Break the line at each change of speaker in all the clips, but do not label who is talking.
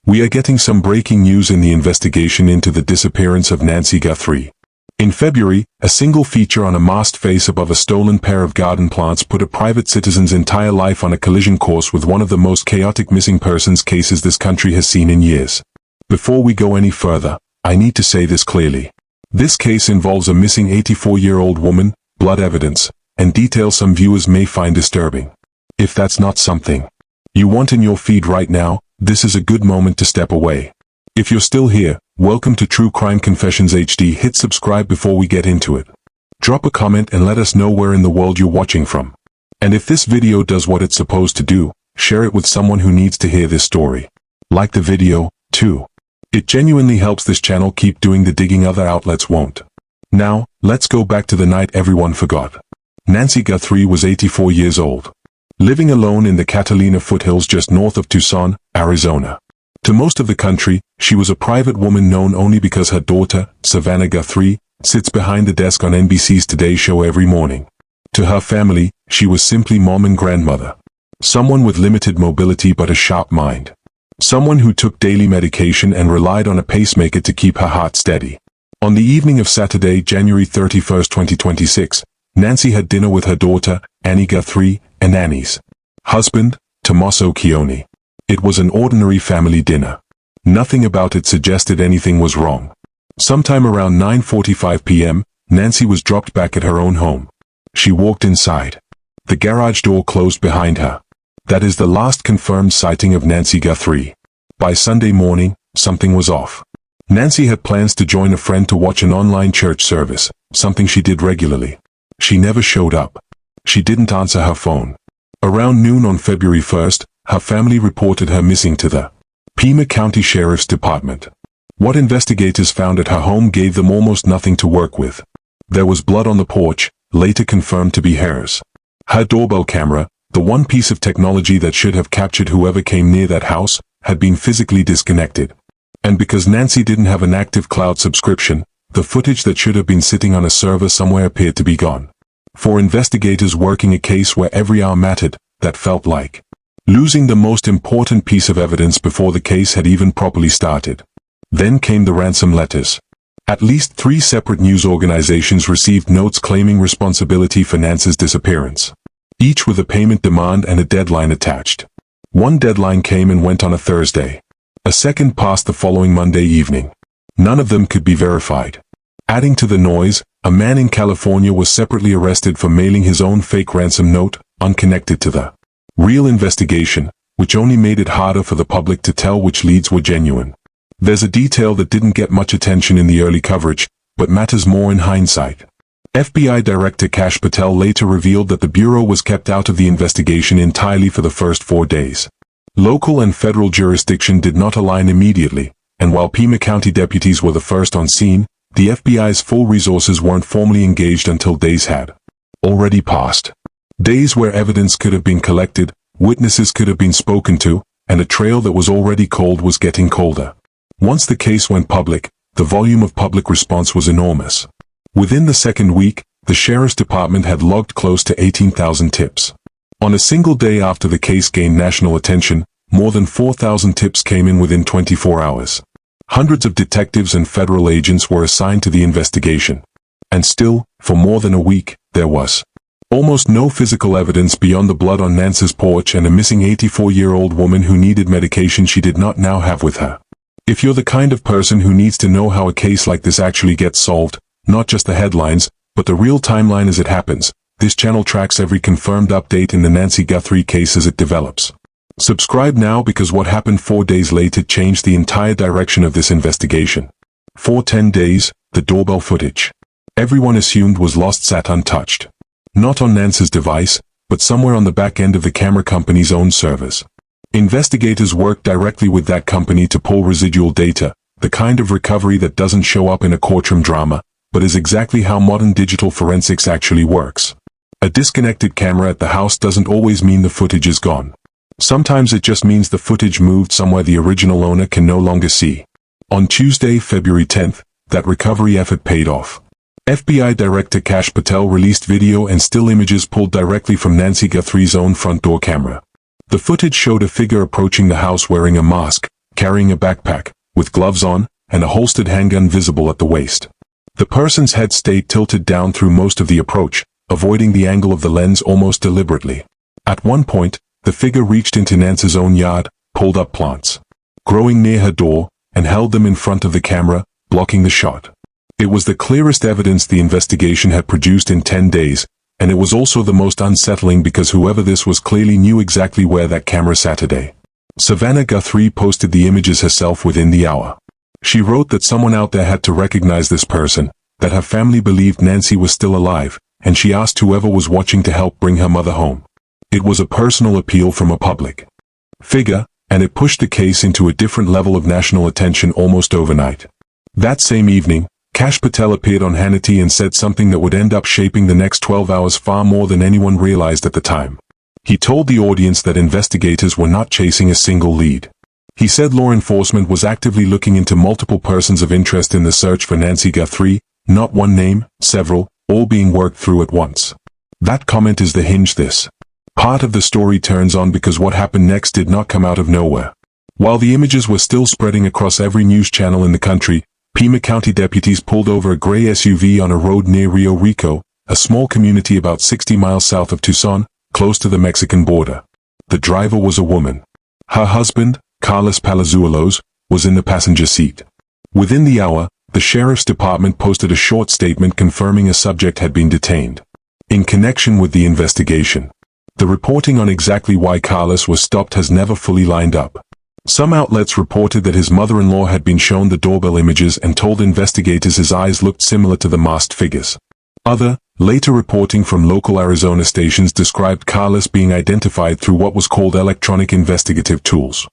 We are getting some breaking news in the investigation into the disappearance of Nancy Guthrie. In February, a single feature on a masked face above a stolen pair of garden plants put a private citizen's entire life on a collision course with one of the most chaotic missing persons cases this country has seen in years. Before we go any further, I need to say this clearly. This case involves a missing 84-year-old woman, blood evidence, and details some viewers may find disturbing. If that's not something you want in your feed right now, this is a good moment to step away. If you're still here, welcome to True Crime Confessions HD. Hit subscribe before we get into it. Drop a comment and let us know where in the world you're watching from. And if this video does what it's supposed to do, share it with someone who needs to hear this story. Like the video, too. It genuinely helps this channel keep doing the digging other outlets won't. Now, let's go back to the night everyone forgot. Nancy Guthrie was 84 years old. Living alone in the Catalina foothills just north of Tucson, Arizona. To most of the country, she was a private woman known only because her daughter, Savannah Guthrie, sits behind the desk on NBC's Today Show every morning. To her family, she was simply mom and grandmother. Someone with limited mobility but a sharp mind. Someone who took daily medication and relied on a pacemaker to keep her heart steady. On the evening of Saturday, January 31, 2026, Nancy had dinner with her daughter, Annie Guthrie, and Annie's husband, Tommaso Chioni. It was an ordinary family dinner. Nothing about it suggested anything was wrong. Sometime around 9:45 p.m., Nancy was dropped back at her own home. She walked inside. The garage door closed behind her. That is the last confirmed sighting of Nancy Guthrie. By Sunday morning, something was off. Nancy had plans to join a friend to watch an online church service, something she did regularly. She never showed up. She didn't answer her phone. Around noon on February 1st, her family reported her missing to the Pima County Sheriff's Department. What investigators found at her home gave them almost nothing to work with. There was blood on the porch, later confirmed to be hers. Her doorbell camera, the one piece of technology that should have captured whoever came near that house, had been physically disconnected. And because Nancy didn't have an active cloud subscription, the footage that should have been sitting on a server somewhere appeared to be gone. For investigators working a case where every hour mattered, that felt like losing the most important piece of evidence before the case had even properly started. Then came the ransom letters. At least 3 separate news organizations received notes claiming responsibility for Nancy's disappearance. Each with a payment demand and a deadline attached. One deadline came and went on a Thursday. A second passed the following Monday evening. None of them could be verified. Adding to the noise, a man in California was separately arrested for mailing his own fake ransom note, unconnected to the real investigation, which only made it harder for the public to tell which leads were genuine. There's a detail that didn't get much attention in the early coverage, but matters more in hindsight. FBI Director Kash Patel later revealed that the Bureau was kept out of the investigation entirely for the first 4 days. Local and federal jurisdiction did not align immediately, and while Pima County deputies were the first on scene, the FBI's full resources weren't formally engaged until days had already passed. Days where evidence could have been collected, witnesses could have been spoken to, and a trail that was already cold was getting colder. Once the case went public, the volume of public response was enormous. Within the second week, the Sheriff's Department had logged close to 18,000 tips. On a single day after the case gained national attention, more than 4,000 tips came in within 24 hours. Hundreds of detectives and federal agents were assigned to the investigation. And still, for more than a week, there was almost no physical evidence beyond the blood on Nancy's porch and a missing 84-year-old woman who needed medication she did not now have with her. If you're the kind of person who needs to know how a case like this actually gets solved, not just the headlines, but the real timeline as it happens, this channel tracks every confirmed update in the Nancy Guthrie case as it develops. Subscribe now because what happened 4 days later changed the entire direction of this investigation. For 10 days, the doorbell footage everyone assumed was lost sat untouched. Not on Nancy's device, but somewhere on the back end of the camera company's own servers. Investigators worked directly with that company to pull residual data, the kind of recovery that doesn't show up in a courtroom drama, but is exactly how modern digital forensics actually works. A disconnected camera at the house doesn't always mean the footage is gone. Sometimes it just means the footage moved somewhere the original owner can no longer see. On Tuesday, February 10th, that recovery effort paid off. FBI Director Kash Patel released video and still images pulled directly from Nancy Guthrie's own front door camera. The footage showed a figure approaching the house wearing a mask, carrying a backpack, with gloves on, and a holstered handgun visible at the waist. The person's head stayed tilted down through most of the approach, avoiding the angle of the lens almost deliberately. At one point, the figure reached into Nancy's own yard, pulled up plants growing near her door, and held them in front of the camera, blocking the shot. It was the clearest evidence the investigation had produced in 10 days, and it was also the most unsettling because whoever this was clearly knew exactly where that camera sat today. Savannah Guthrie posted the images herself within the hour. She wrote that someone out there had to recognize this person, that her family believed Nancy was still alive, and she asked whoever was watching to help bring her mother home. It was a personal appeal from a public figure, and it pushed the case into a different level of national attention almost overnight. That same evening, Kash Patel appeared on Hannity and said something that would end up shaping the next 12 hours far more than anyone realized at the time. He told the audience that investigators were not chasing a single lead. He said law enforcement was actively looking into multiple persons of interest in the search for Nancy Guthrie, not one name, several, all being worked through at once. That comment is the hinge this part of the story turns on because what happened next did not come out of nowhere. While the images were still spreading across every news channel in the country, Pima County deputies pulled over a gray SUV on a road near Rio Rico, a small community about 60 miles south of Tucson, close to the Mexican border. The driver was a woman. Her husband, Carlos Palazuelos, was in the passenger seat. Within the hour, the sheriff's department posted a short statement confirming a subject had been detained. In connection with the investigation, the reporting on exactly why Carlos was stopped has never fully lined up. Some outlets reported that his mother-in-law had been shown the doorbell images and told investigators his eyes looked similar to the masked figures. Later reporting from local Arizona stations described Carlos being identified through what was called electronic investigative tools.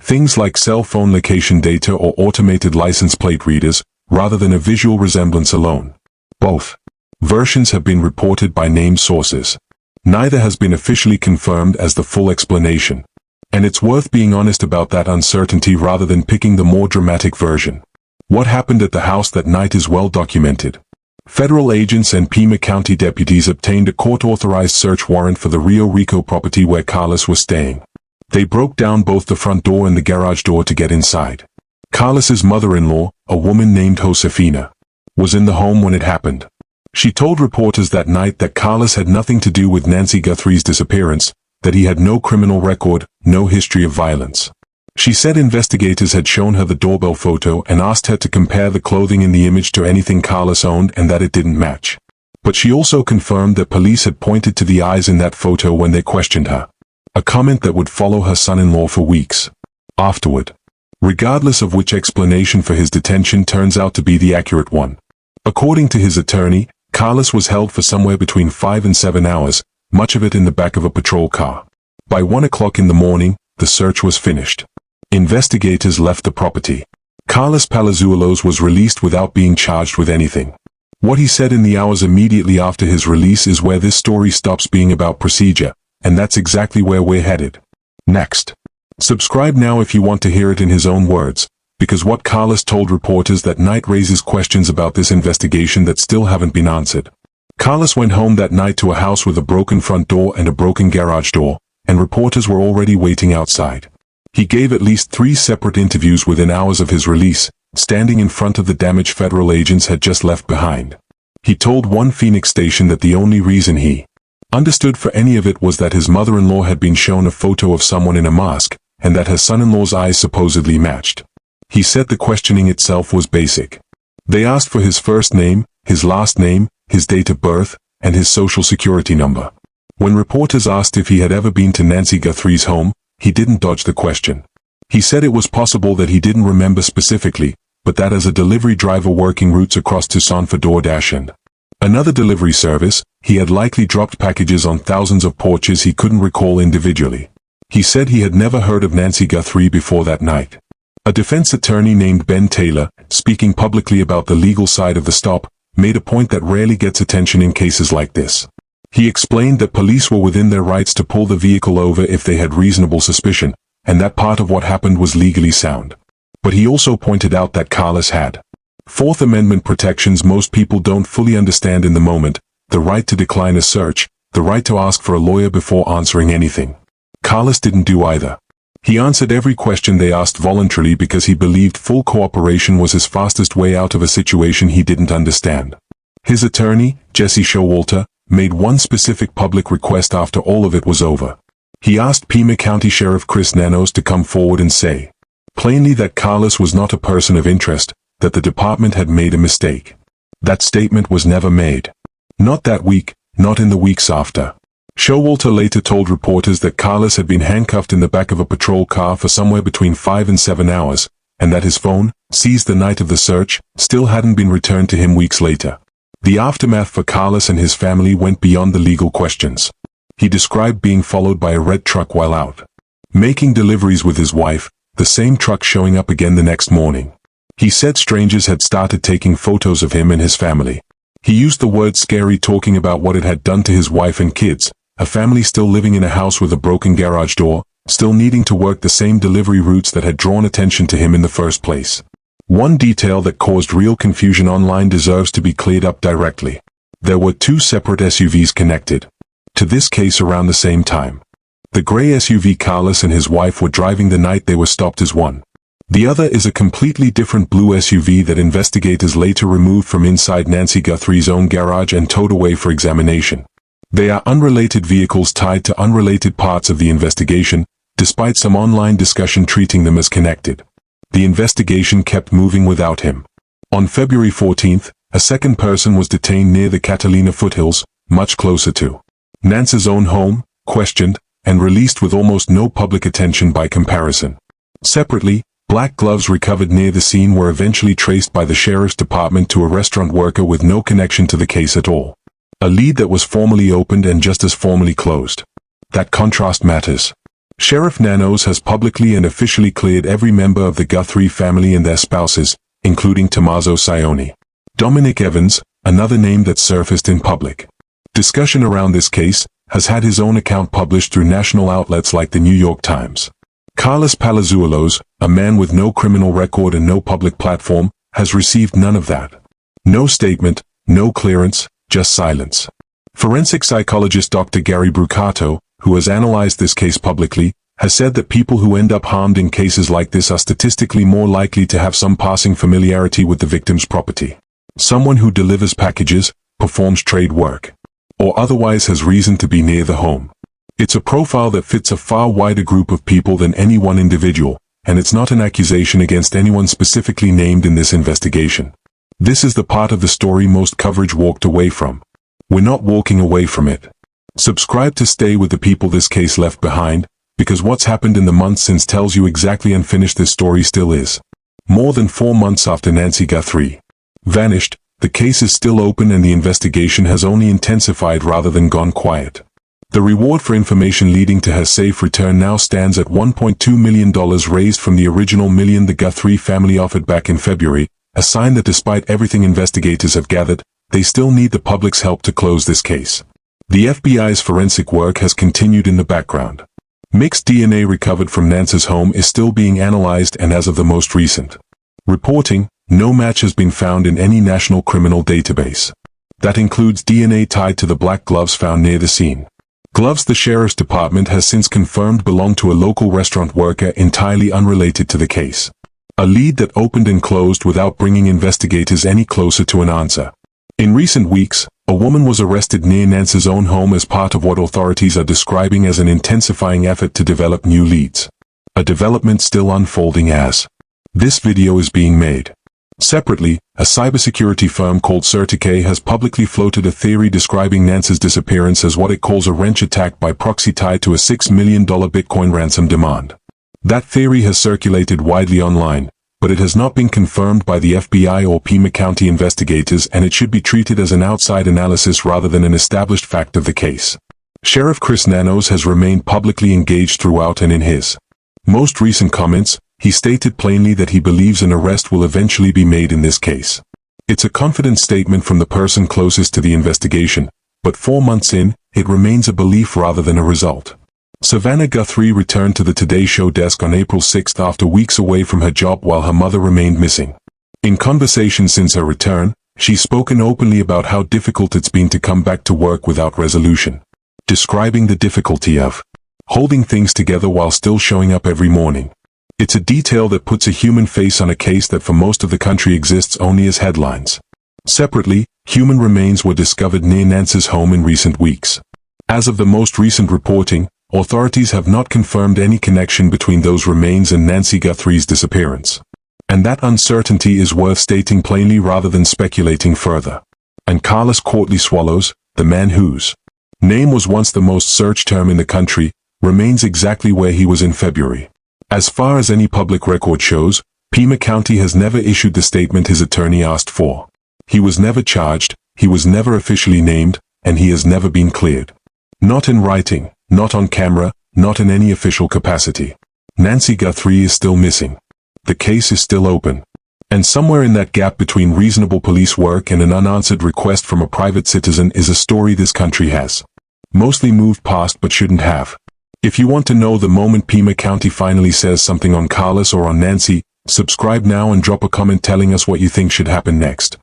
Things like cell phone location data or automated license plate readers, rather than a visual resemblance alone. Both versions have been reported by named sources. Neither has been officially confirmed as the full explanation. And it's worth being honest about that uncertainty rather than picking the more dramatic version. What happened at the house that night is well documented. Federal agents and Pima County deputies obtained a court-authorized search warrant for the Rio Rico property where Carlos was staying. They broke down both the front door and the garage door to get inside. Carlos's mother-in-law, a woman named Josefina, was in the home when it happened. She told reporters that night that Carlos had nothing to do with Nancy Guthrie's disappearance, that he had no criminal record, no history of violence. She said investigators had shown her the doorbell photo and asked her to compare the clothing in the image to anything Carlos owned and that it didn't match. But she also confirmed that police had pointed to the eyes in that photo when they questioned her. A comment that would follow her son-in-law for weeks afterward. Regardless of which explanation for his detention turns out to be the accurate one. According to his attorney, Carlos was held for somewhere between 5 and 7 hours, much of it in the back of a patrol car. By 1 o'clock in the morning, the search was finished. Investigators left the property. Carlos Palazuelos was released without being charged with anything. What he said in the hours immediately after his release is where this story stops being about procedure, and that's exactly where we're headed. Next. Subscribe now if you want to hear it in his own words, because what Carlos told reporters that night raises questions about this investigation that still haven't been answered. Carlos went home that night to a house with a broken front door and a broken garage door, and reporters were already waiting outside. He gave at least 3 separate interviews within hours of his release, standing in front of the damaged federal agents had just left behind. He told one Phoenix station that the only reason he understood for any of it was that his mother-in-law had been shown a photo of someone in a mask, and that her son-in-law's eyes supposedly matched. He said the questioning itself was basic. They asked for his first name, his last name, his date of birth, and his social security number. When reporters asked if he had ever been to Nancy Guthrie's home, he didn't dodge the question. He said it was possible that he didn't remember specifically, but that as a delivery driver working routes across Tucson for DoorDash and another delivery service, he had likely dropped packages on thousands of porches he couldn't recall individually. He said he had never heard of Nancy Guthrie before that night. A defense attorney named Ben Taylor, speaking publicly about the legal side of the stop, made a point that rarely gets attention in cases like this. He explained that police were within their rights to pull the vehicle over if they had reasonable suspicion, and that part of what happened was legally sound. But he also pointed out that Carlos had Fourth Amendment protections most people don't fully understand in the moment: the right to decline a search, the right to ask for a lawyer before answering anything. Carlos didn't do either. He answered every question they asked voluntarily because he believed full cooperation was his fastest way out of a situation he didn't understand. His attorney, Jesse Showalter, made one specific public request after all of it was over. He asked Pima County Sheriff Chris Nanos to come forward and say plainly that Carlos was not a person of interest, that the department had made a mistake. That statement was never made. Not that week, not in the weeks after. Showalter later told reporters that Carlos had been handcuffed in the back of a patrol car for somewhere between 5 and 7 hours, and that his phone, seized the night of the search, still hadn't been returned to him weeks later. The aftermath for Carlos and his family went beyond the legal questions. He described being followed by a red truck while out making deliveries with his wife, the same truck showing up again the next morning. He said strangers had started taking photos of him and his family. He used the word scary, talking about what it had done to his wife and kids, a family still living in a house with a broken garage door, still needing to work the same delivery routes that had drawn attention to him in the first place. One detail that caused real confusion online deserves to be cleared up directly. There were 2 separate SUVs connected to this case around the same time. The gray SUV Carlos and his wife were driving the night they were stopped is one. The other is a completely different blue SUV that investigators later removed from inside Nancy Guthrie's own garage and towed away for examination. They are unrelated vehicles tied to unrelated parts of the investigation, despite some online discussion treating them as connected. The investigation kept moving without him. On February 14th, a second person was detained near the Catalina foothills, much closer to Nance's own home, questioned, and released with almost no public attention by comparison. Separately, black gloves recovered near the scene were eventually traced by the sheriff's department to a restaurant worker with no connection to the case at all. A lead that was formally opened and just as formally closed. That contrast matters. Sheriff Nanos has publicly and officially cleared every member of the Guthrie family and their spouses, including Tommaso Cioni. Dominic Evans, another name that surfaced in public discussion around this case, has had his own account published through national outlets like the New York Times. Carlos Palazuelos, a man with no criminal record and no public platform, has received none of that. No statement, no clearance, just silence. Forensic psychologist Dr. Gary Brucato, who has analyzed this case publicly, has said that people who end up harmed in cases like this are statistically more likely to have some passing familiarity with the victim's property. Someone who delivers packages, performs trade work, or otherwise has reason to be near the home. It's a profile that fits a far wider group of people than any one individual, and it's not an accusation against anyone specifically named in this investigation. This is the part of the story most coverage walked away from. We're not walking away from it. Subscribe to stay with the people this case left behind, because what's happened in the months since tells you exactly unfinished this story still is. More than 4 months after Nancy Guthrie vanished, the case is still open and the investigation has only intensified rather than gone quiet. The reward for information leading to her safe return now stands at $1.2 million raised from the original $1 million the Guthrie family offered back in February, a sign that despite everything investigators have gathered, they still need the public's help to close this case. The FBI's forensic work has continued in the background. Mixed DNA recovered from Nance's home is still being analyzed, and as of the most recent reporting, no match has been found in any national criminal database. That includes DNA tied to the black gloves found near the scene. Gloves the sheriff's department has since confirmed belong to a local restaurant worker entirely unrelated to the case. A lead that opened and closed without bringing investigators any closer to an answer. In recent weeks, a woman was arrested near Nance's own home as part of what authorities are describing as an intensifying effort to develop new leads. A development still unfolding as this video is being made. Separately, a cybersecurity firm called Certique has publicly floated a theory describing Nance's disappearance as what it calls a wrench attack by proxy tied to a $6 million Bitcoin ransom demand. That theory has circulated widely online, but it has not been confirmed by the FBI or Pima County investigators, and it should be treated as an outside analysis rather than an established fact of the case. Sheriff Chris Nanos has remained publicly engaged throughout, and in his most recent comments, he stated plainly that he believes an arrest will eventually be made in this case. It's a confident statement from the person closest to the investigation, but 4 months in, it remains a belief rather than a result. Savannah Guthrie returned to the Today Show desk on April 6 after weeks away from her job while her mother remained missing. In conversations since her return, she's spoken openly about how difficult it's been to come back to work without resolution, describing the difficulty of holding things together while still showing up every morning. It's a detail that puts a human face on a case that for most of the country exists only as headlines. Separately, human remains were discovered near Nancy's home in recent weeks. As of the most recent reporting, authorities have not confirmed any connection between those remains and Nancy Guthrie's disappearance. And that uncertainty is worth stating plainly rather than speculating further. And Carlos Courtly Swallows, the man whose name was once the most searched term in the country, remains exactly where he was in February. As far as any public record shows, Pima County has never issued the statement his attorney asked for. He was never charged, he was never officially named, and he has never been cleared. Not in writing, not on camera, not in any official capacity. Nancy Guthrie is still missing. The case is still open. And somewhere in that gap between reasonable police work and an unanswered request from a private citizen is a story this country has mostly moved past but shouldn't have. If you want to know the moment Pima County finally says something on Carlos or on Nancy, subscribe now and drop a comment telling us what you think should happen next.